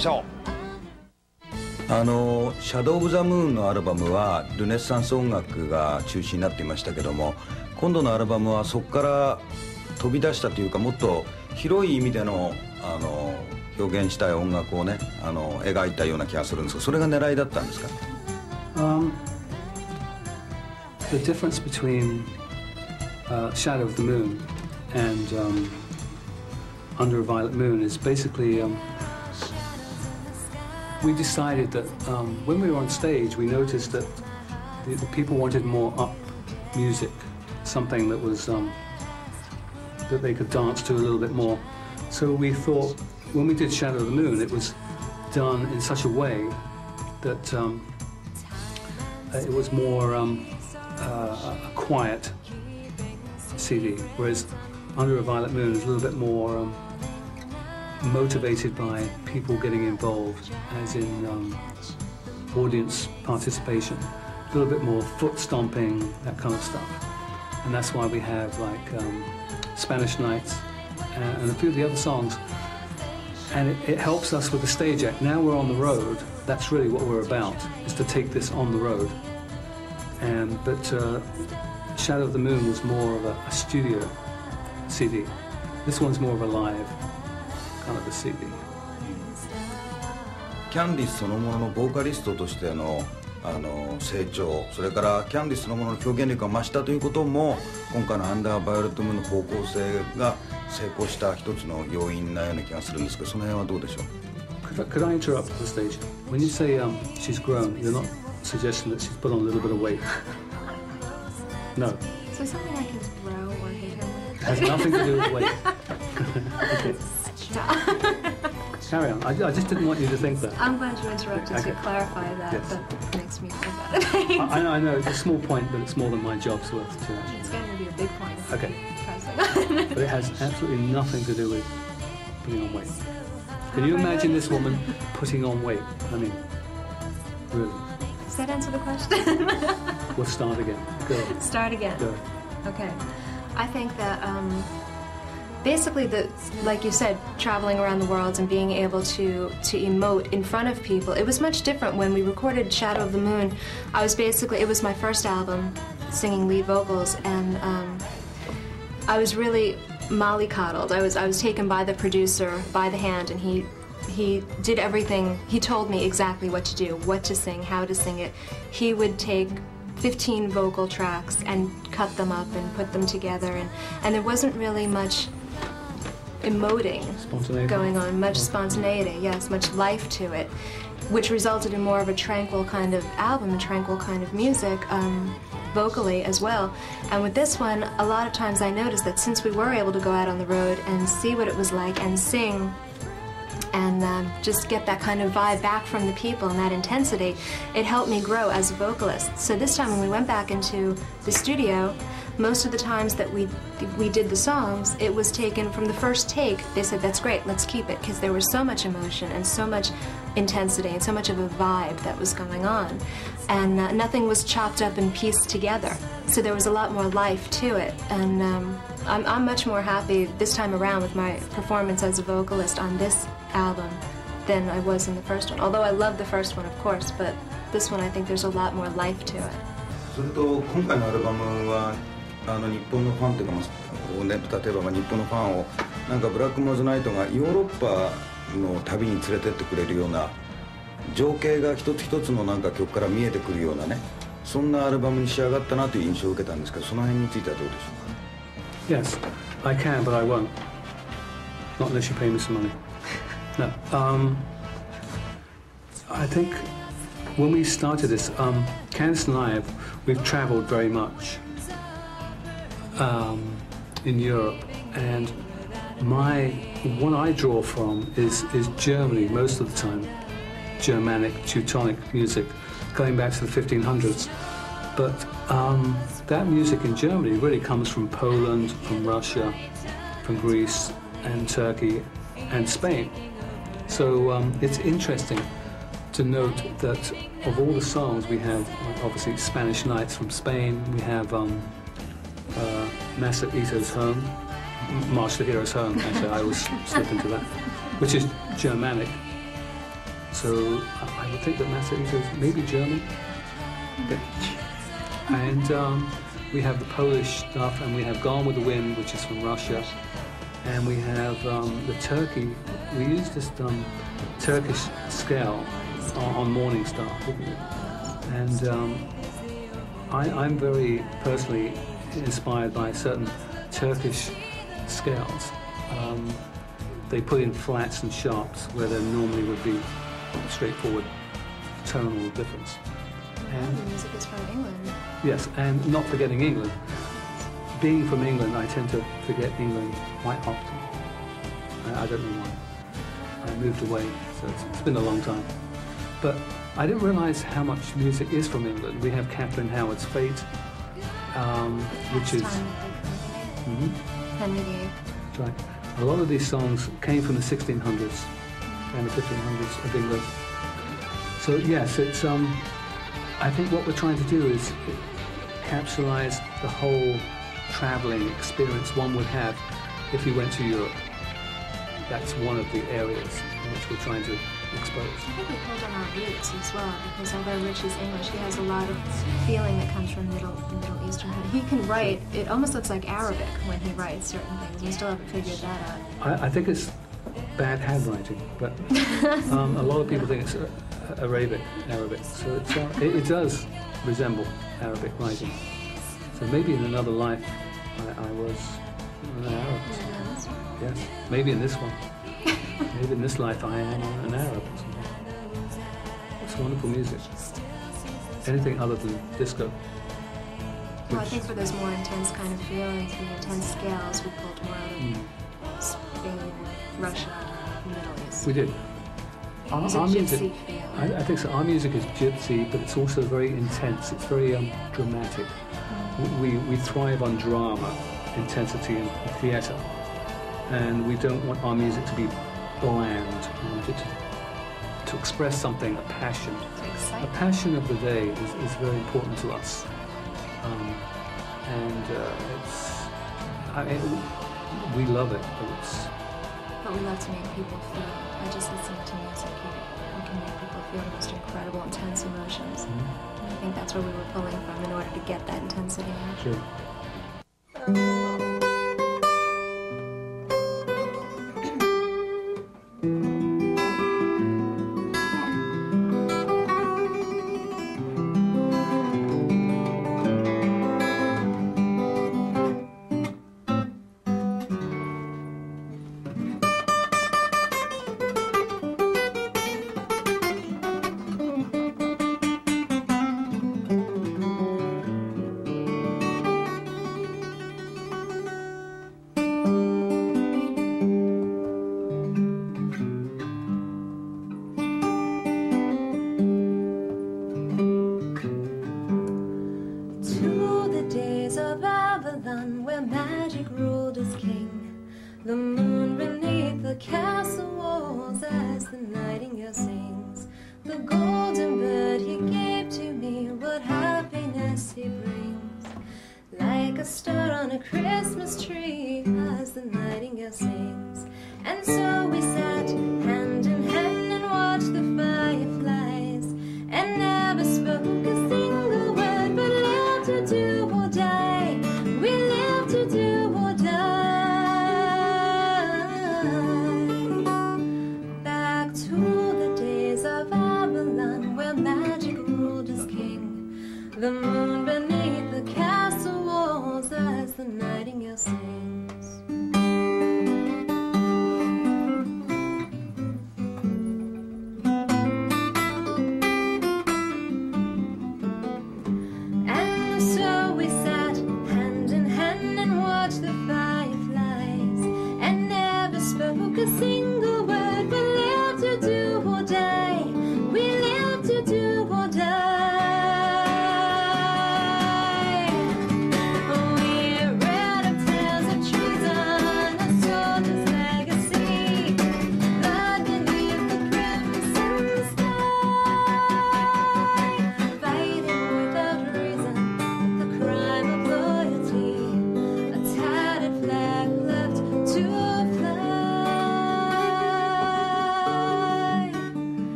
しょシャドウ・オブ・ザ・ムーンのアルバムはルネッサンス音楽が中心になっていましたけども、今度のアルバムはそこから飛び出したというか、もっと広い意味での表現したい音楽をね描いたような気がするんですが、それが狙いだったんですか？The difference between Shadow of the Moon and Under a Violet Moon is basically we decided that when we were on stage, we noticed that the people wanted more up music, something that was that they could dance to a little bit more. So we thought when we did Shadow of the Moon, it was done in such a way that it was more a quiet CD, whereas Under a Violet Moon is a little bit more motivated by people getting involved, as in audience participation, a little bit more foot stomping, that kind of stuff. And that's why we have like Spanish Nights and a few of the other songs. And it helps us with the stage act. Now we're on the road, that's really what we're about, is to take this on the road. But Shadow of the Moon was more of a studio CD. This one's more of a live kind of a CD. キャンディスそのもののボーカリストとしての成長、それからキャンディスそのものの表現力が増したということも、今回のアンダーバイオレットムーンの方向性が成功した一つの要因なような気がするんですけど、その辺はどうでしょう？ Could I interrupt the stage? When you say she's grown, you're not suggesting that she's put on a little bit of weight. No. So something like his brow or his hair? It has nothing to do with weight. Okay. Carry on. I just didn't want you to think that. I'm glad you interrupted to clarify that. Yes. That makes me feel better. I know, it's a small point, but it's more than my job's worth to actually. It's going to be a big point. Okay. But it has absolutely nothing to do with putting on weight. Can you imagine this woman putting on weight? I mean, really. Does that answer the question? We'll start again. Go. Start again. Go. Okay. I think that basically, like you said, traveling around the world and being able to emote in front of people, it was much different when we recorded Shadow of the Moon. It was my first album, singing lead vocals, and I was really mollycoddled. I was taken by the producer by the hand, and he did everything. He told me exactly what to do, what to sing, how to sing it. He would take 15 vocal tracks and cut them up and put them together, and there wasn't really much emoting going on, much spontaneity, yes, much life to it, which resulted in more of a tranquil kind of album, a tranquil kind of music, vocally as well. And with this one, a lot of times I noticed that since we were able to go out on the road and see what it was like and sing and just get that kind of vibe back from the people and that intensity, it helped me grow as a vocalist. So this time when we went back into the studio, most of the times that we did the songs, it was taken from the first take. They said, that's great, let's keep it, because there was so much emotion and so much intensity and so much of a vibe that was going on. And nothing was chopped up and pieced together. So there was a lot more life to it. And I'm much more happy this time around with my performance as a vocalist on this album than I was in the first one. Although I love the first one, of course, but this one I think there's a lot more life to it. それと今回のアルバムは日本のファンというか、例えば日本のファンをなんかブラックモアズナイトがヨーロッパの旅に連れてってくれるような情景が一つ一つのなんか曲から見えてくるようなね、そんなアルバムに仕上がったなという印象を受けたんですけど、その辺についてはどうでしょうか？ Yes, I can, but I won't. Not unless you pay me some money. No. I think when we started this, Candice and I, we've travelled very much in Europe, and what I draw from is Germany most of the time, Germanic, Teutonic music, going back to the 1500s. But that music in Germany really comes from Poland, from Russia, from Greece and Turkey and Spain. So it's interesting to note that of all the songs we have, obviously Spanish Nights from Spain, we have Masa Ito's Home, March the Hero's Home, actually I always slip into that, which is Germanic. So I would think that Massachusetts is maybe German. And we have the Polish stuff, and we have Gone with the Wind, which is from Russia. And we have the Turkey. We use this Turkish scale on Morning Star. And I'm very personally inspired by certain Turkish scales. They put in flats and sharps where there normally would be straightforward tonal difference. And the music is from England. Yes, and not forgetting England. Being from England, I tend to forget England quite often. I don't know why. I moved away, so it's been a long time. But I didn't realize how much music is from England. We have Catherine Howard's Fate, which is... Henry VIII. That's right. A lot of these songs came from the 1600s and the 1500s of England. So yes, it's I think what we're trying to do is capsulize the whole traveling experience one would have if you went to Europe. That's one of the areas in which we're trying to expose. I think we pulled on our roots as well, because although Rich is English, he has a lot of feeling that comes from Middle Eastern. He can write, it almost looks like Arabic when he writes certain things. We still haven't figured that out. I think it's bad handwriting, but a lot of people think it's Arabic. So it does resemble Arabic writing. So maybe in another life I was an Arab. Yes, maybe in this one. Maybe in this life I am an Arab. It's wonderful music. Anything other than disco. Well, I think for those more intense kind of feelings, the intense scales, we pulled more out of Spain, Russia, Middle East. We did. Our music, feel. I think so. Our music is gypsy, but it's also very intense. It's very dramatic. We thrive on drama, intensity, and theatre. And we don't want our music to be bland. We want it to express something, a passion. A passion of the day is very important to us. We love it. But we love to make people feel. By just listening to music, you can make people feel the most incredible, intense emotions. And I think that's where we were pulling from in order to get that intensity. Sure. Avalon, where magic ruled as king. The moon beneath the castle walls as the nightingale sings. The golden bird he gave to me, what happiness he brings. Like a star on a Christmas tree as the nightingale sings. And so we sat hand in hand and watched the fireflies, and never spoke a single word, but lived to do or die. We live to do or die. Back to the days of Avalon, where magic ruled as king. The moon beneath the castle walls as the nightingale sings. And so we sat hand in hand and watched the fireflies, and never spoke a single word, but lived to do or die. We lived to do or die.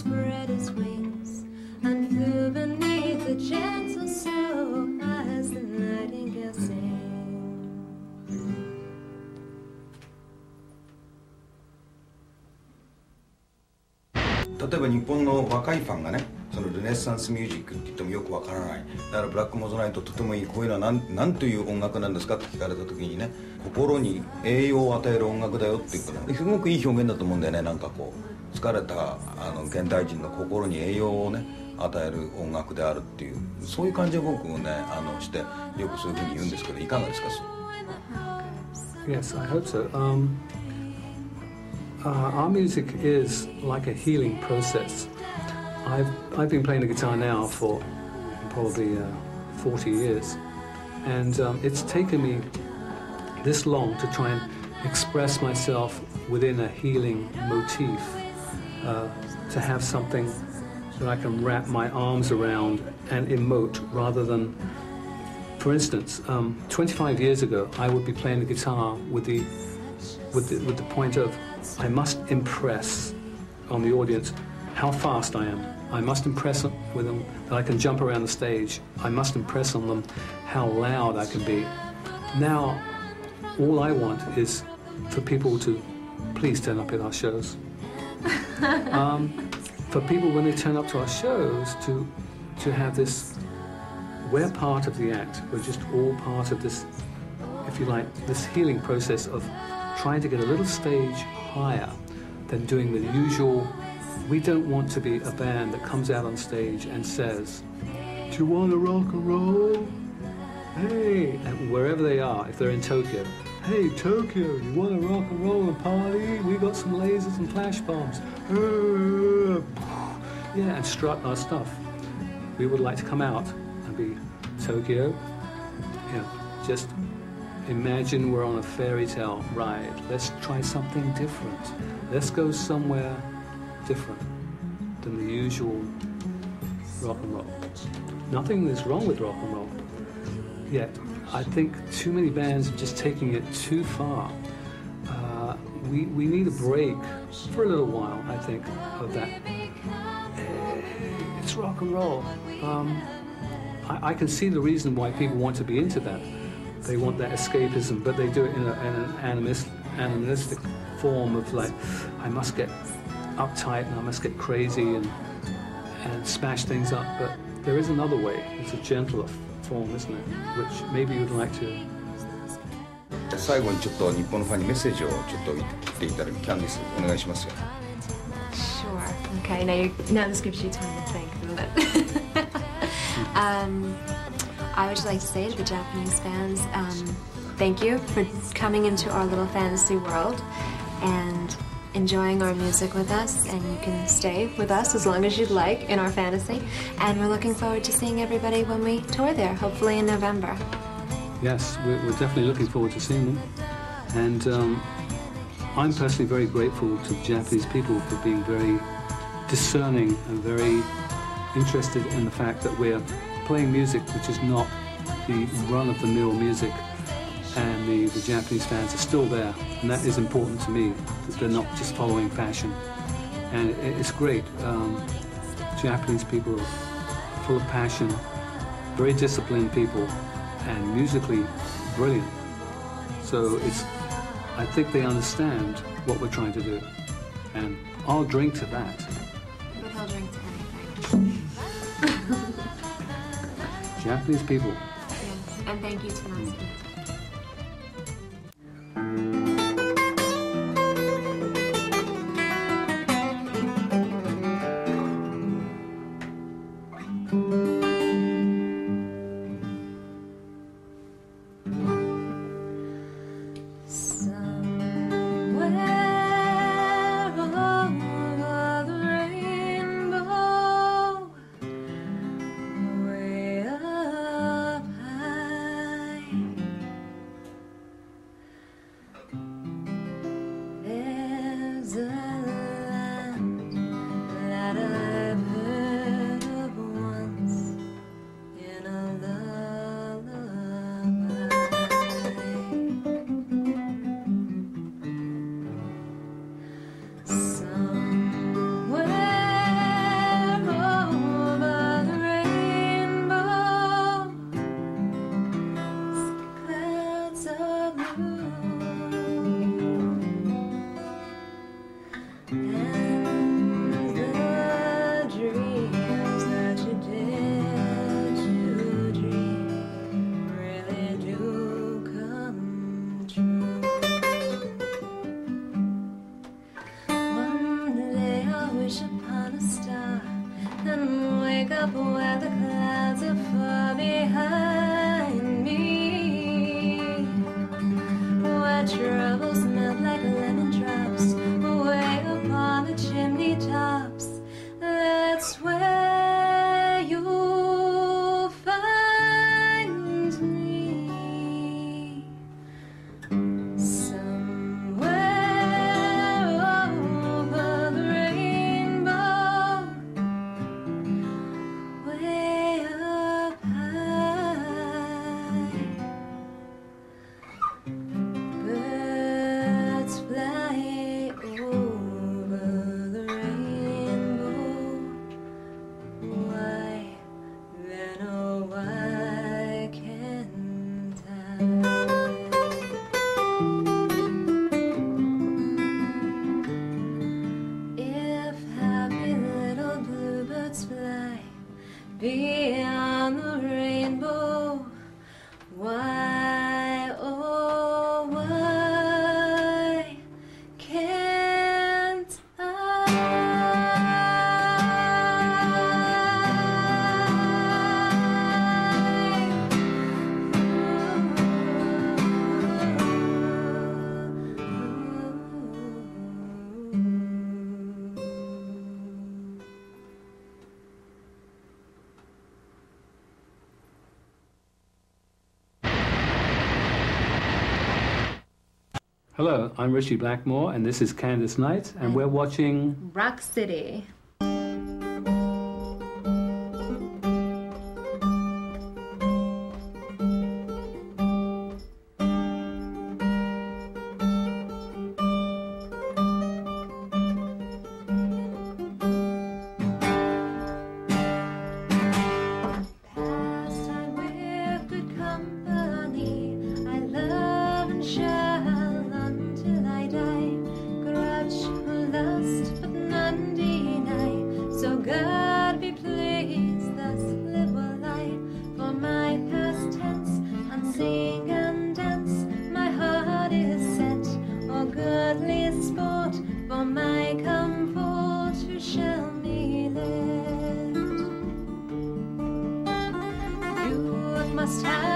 spread its wings and flew beneath the gentle snow as the nightingale sings. 例えば日本の若いファンがね、そのルネッサンスミュージックって言ってもよくわからない。だからブラックモーズナイトとてもいい、こういうのはなんという音楽なんですかって聞かれた時にね、心に栄養を与える音楽だよっていうからすごくいい表現だと思うんだよね。なんかこう疲れた現代人の心に栄養をね与える音楽であるっていう、そういう感じを僕もねしてよくそういうふうに言うんですけど、いかがですか？ Yes, I hope so. Our music is like a healing process. I've been playing the guitar now for probably 40 years, and it's taken me this long to try and express myself within a healing motif, to have something that I can wrap my arms around and emote rather than, for instance, 25 years ago I would be playing the guitar with the point of I must impress on the audience how fast I am. I must impress with them that I can jump around the stage. I must impress on them how loud I can be. Now, all I want is for people to please turn up at our shows. For people, when they turn up to our shows, to have this, we're part of the act. We're just all part of this, if you like, this healing process of trying to get a little stage higher than doing the usual. We don't want to be a band that comes out on stage and says, "Do you want to rock and roll? Hey," and wherever they are, if they're in Tokyo, "Hey, Tokyo, you want to rock and roll and party? We got some lasers and flash bombs." Yeah, and strut our stuff. We would like to come out and be Tokyo, you know, just imagine we're on a fairy tale ride. Let's try something different. Let's go somewhere different than the usual rock and roll. Nothing is wrong with rock and roll. Yet, I think too many bands are just taking it too far. We need a break for a little while, I think, of that. It's rock and roll. I can see the reason why people want to be into that. They want that escapism, but they do it in an animalistic form of like, I must get uptight and I must get crazy and smash things up. But there is another way. It's a gentler form, isn't it? Which maybe you'd like to. 最後にちょっと日本のファンにメッセージをちょっと言っていただき、キャンディスお願いしますよ。Sure. Okay. Now this gives you time to think, doesn't it? I would just like to say to the Japanese fans, thank you for coming into our little fantasy world and enjoying our music with us, and you can stay with us as long as you'd like in our fantasy, and we're looking forward to seeing everybody when we tour there, hopefully in November. Yes, we're definitely looking forward to seeing them, and I'm personally very grateful to the Japanese people for being very discerning and very interested in the fact that we're playing music which is not the run-of-the-mill music, and the Japanese fans are still there, and that is important to me, because they're not just following fashion. And it's great. Japanese people are full of passion, very disciplined people, and musically brilliant. So I think they understand what we're trying to do, and I'll drink to that. But I'll drink to anything. Japanese people. Yes, and thank you to us. and wake up where the clouds are far behind me, where troubles melt like lemon drops away upon the chimney tops. That's where you'll find me, somewhere over the rainbow, way up high. Birds fly over the rainbow. Why then, oh why can't I? If happy little bluebirds fly beyond the rainbow, why, oh why can't Hello, I'm Richie Blackmore, and this is Candice Knight, and we're watching Rock City? Pastime with good company, I love and shall until I die. Grudge, lust, but none deny. So God be pleased, thus live will I. For my past tense, and sing and dance, my heart is set. Oh goodly sport, for my comfort, who shall me let? Youth must have